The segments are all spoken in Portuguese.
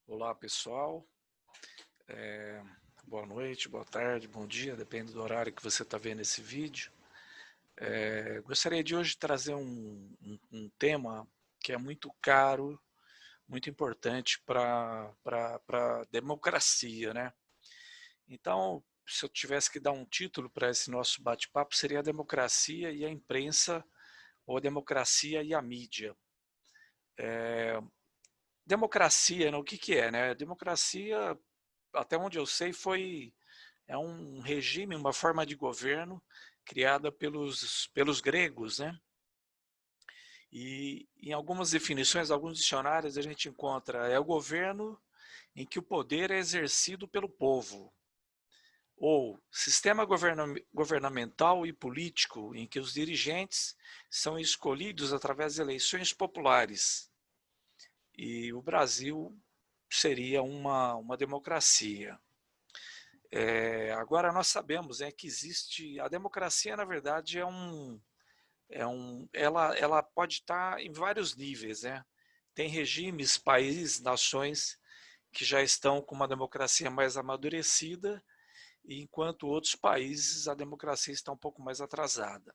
Olá, pessoal. Boa noite, boa tarde, bom dia, depende do horário que você está vendo esse vídeo. Gostaria de hoje trazer um tema que é muito caro, muito importante para a democracia, né? Então, se eu tivesse que dar um título para esse nosso bate-papo, seria a democracia e a imprensa, ou a democracia e a mídia. Democracia, né? O que que é, né? Democracia, até onde eu sei, é um regime, uma forma de governo criada pelos gregos, né? E em algumas definições, alguns dicionários, a gente encontra o governo em que o poder é exercido pelo povo, ou sistema governamental e político em que os dirigentes são escolhidos através de eleições populares. E o Brasil seria uma democracia. Agora nós sabemos que existe a democracia, na verdade, ela pode estar em vários níveis, né? Tem regimes, países, nações que já estão com uma democracia mais amadurecida, enquanto outros países a democracia está um pouco mais atrasada.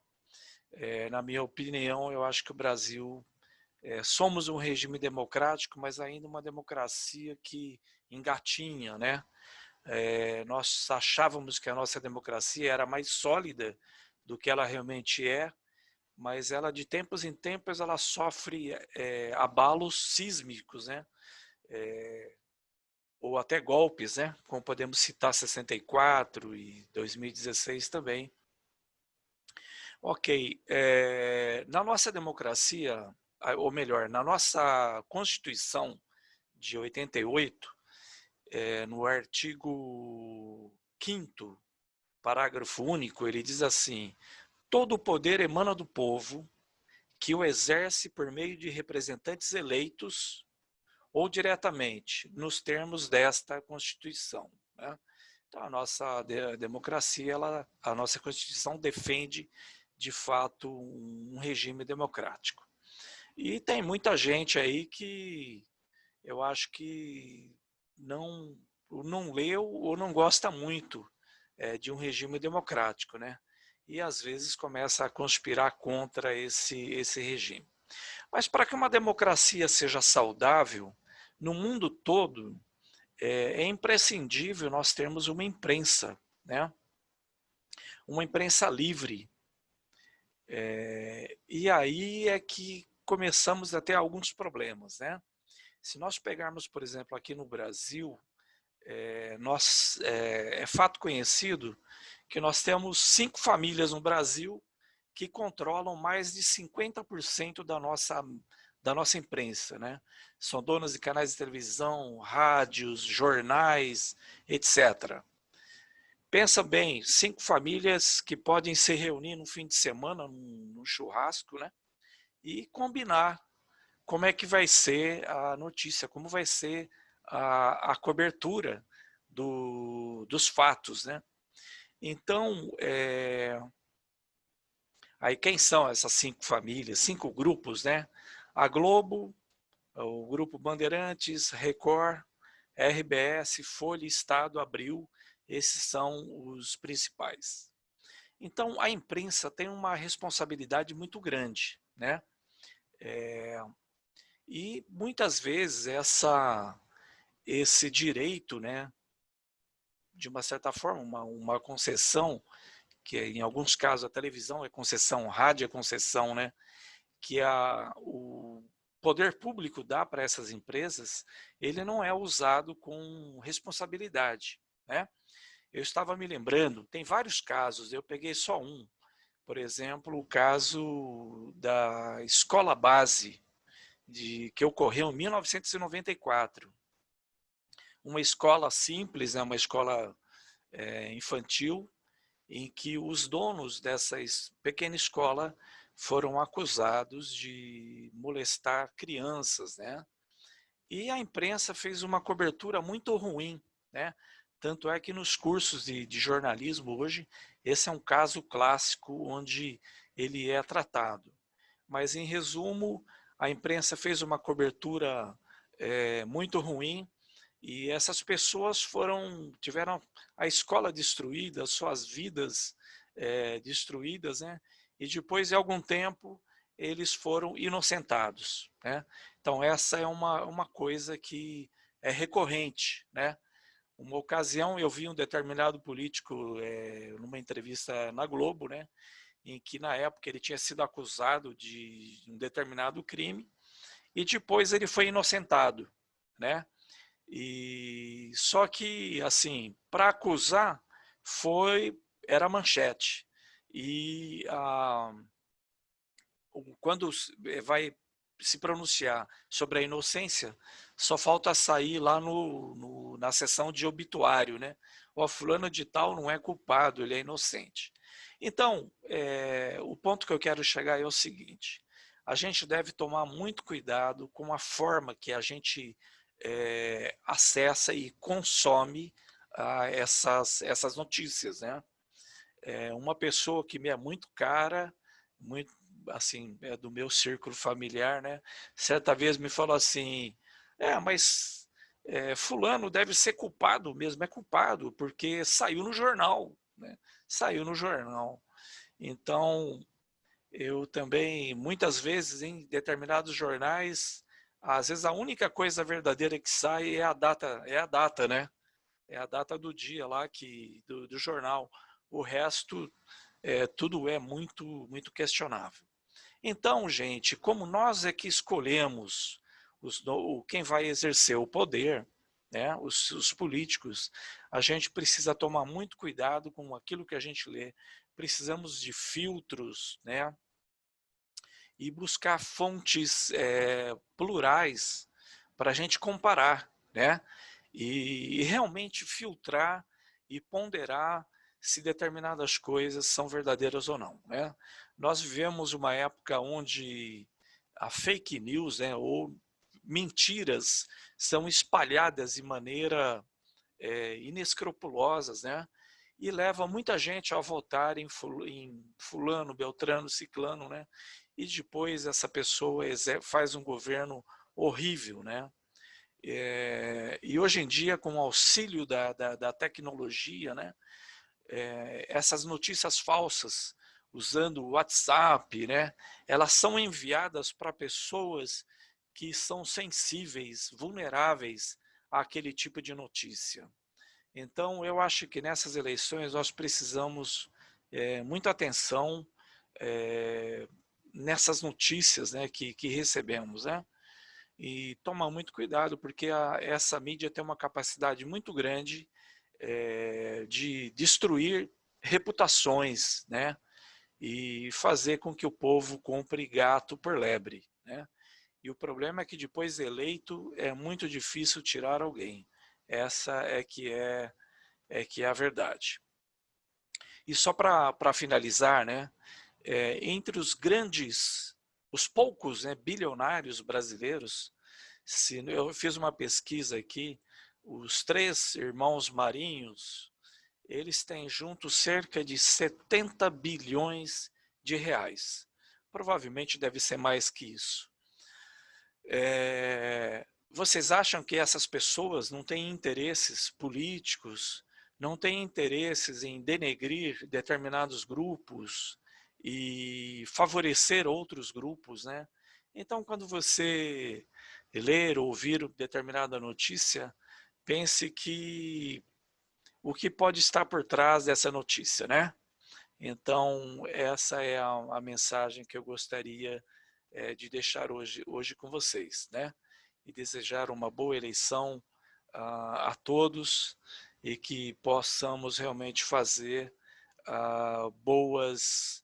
Na minha opinião, eu acho que o Brasil somos um regime democrático, mas ainda uma democracia que engatinha, né? Nós achávamos que a nossa democracia era mais sólida do que ela realmente é, mas ela de tempos em tempos ela sofre abalos sísmicos, né? Ou até golpes, né? Como podemos citar 64 e 2016 também. Ok, na nossa democracia, ou melhor, na nossa Constituição de 88, no artigo 5º, parágrafo único, ele diz assim: todo o poder emana do povo, que o exerce por meio de representantes eleitos ou diretamente, nos termos desta Constituição, né? Então, a nossa democracia, a nossa Constituição defende, de fato, um regime democrático. E tem muita gente aí que eu acho que não leu ou não gosta muito de um regime democrático, né? E às vezes começa a conspirar contra esse regime. Mas para que uma democracia seja saudável, no mundo todo, é imprescindível nós termos uma imprensa, né? Uma imprensa livre. E aí é que começamos a ter alguns problemas, né? Se nós pegarmos, por exemplo, aqui no Brasil, é fato conhecido que nós temos 5 famílias no Brasil que controlam mais de 50% da nossa imprensa, né? São donas de canais de televisão, rádios, jornais, etc. Pensa bem, 5 famílias que podem se reunir no fim de semana, num churrasco, né? E combinar como é que vai ser a notícia, como vai ser a cobertura dos fatos, né? Então, aí quem são essas 5 famílias, 5 grupos, né? A Globo, o Grupo Bandeirantes, Record, RBS, Folha, Estado, Abril, esses são os principais. Então, a imprensa tem uma responsabilidade muito grande, né? E muitas vezes esse direito, né, de uma certa forma, uma concessão, que em alguns casos a televisão é concessão, rádio é concessão, né, que o poder público dá para essas empresas, ele não é usado com responsabilidade, né? Eu estava me lembrando, tem vários casos, eu peguei só um, por exemplo, o caso da escola base, que ocorreu em 1994. Uma escola simples, né, uma escola infantil, em que os donos dessa pequena escola foram acusados de molestar crianças, né? E a imprensa fez uma cobertura muito ruim, né? Tanto é que nos cursos de jornalismo hoje, esse é um caso clássico onde ele é tratado. Mas, em resumo, a imprensa fez uma cobertura muito ruim, E essas pessoas tiveram a escola destruída, suas vidas destruídas, né? E depois de algum tempo eles foram inocentados, né? Então essa é uma coisa que é recorrente, né? Uma ocasião eu vi um determinado político numa entrevista na Globo, né? Em que na época ele tinha sido acusado de um determinado crime e depois ele foi inocentado, né? E só que assim, para acusar era manchete. E quando vai se pronunciar sobre a inocência, só falta sair lá na seção de obituário, né? O fulano de tal não é culpado, ele é inocente. Então, o ponto que eu quero chegar é o seguinte: a gente deve tomar muito cuidado com a forma que a gente acessa e consome essas notícias, né? Uma pessoa que me é muito cara, muito assim, do meu círculo familiar, né? Certa vez me falou assim: mas fulano deve ser culpado mesmo, é culpado porque saiu no jornal, né? Saiu no jornal. Então, eu também muitas vezes em determinados jornais, às vezes a única coisa verdadeira que sai é a data, né? É a data do dia lá do jornal. O resto tudo é muito questionável. Então, gente, como nós é que escolhemos quem vai exercer o poder, né, os políticos, a gente precisa tomar muito cuidado com aquilo que a gente lê. Precisamos de filtros, né, e buscar fontes plurais para a gente comparar, né, e realmente filtrar e ponderar se determinadas coisas são verdadeiras ou não, né? Nós vivemos uma época onde a fake news, né, ou mentiras são espalhadas de maneira inescrupulosas, né? E leva muita gente a votar em fulano, beltrano, ciclano, né? E depois essa pessoa faz um governo horrível, né? E hoje em dia, com o auxílio da tecnologia, né? Essas notícias falsas, usando o WhatsApp, né? Elas são enviadas para pessoas que são sensíveis, vulneráveis àquele tipo de notícia. Então, eu acho que nessas eleições nós precisamos muita atenção nessas notícias, né, que recebemos, né? E tomar muito cuidado, porque essa mídia tem uma capacidade muito grande de destruir reputações, né? E fazer com que o povo compre gato por lebre, né? E o problema é que depois eleito é muito difícil tirar alguém. Essa é que é a verdade. E só para finalizar, né, entre os poucos, né, bilionários brasileiros, eu fiz uma pesquisa aqui, os três irmãos Marinhos, eles têm juntos cerca de 70 bilhões de reais. Provavelmente deve ser mais que isso. Vocês acham que essas pessoas não têm interesses políticos, não têm interesses em denegrir determinados grupos e favorecer outros grupos, né? Então, quando você ler ou ouvir determinada notícia, pense que o que pode estar por trás dessa notícia, né? Então, essa é a mensagem que eu gostaria de deixar hoje com vocês, né? E desejar uma boa eleição a todos e que possamos realmente fazer boas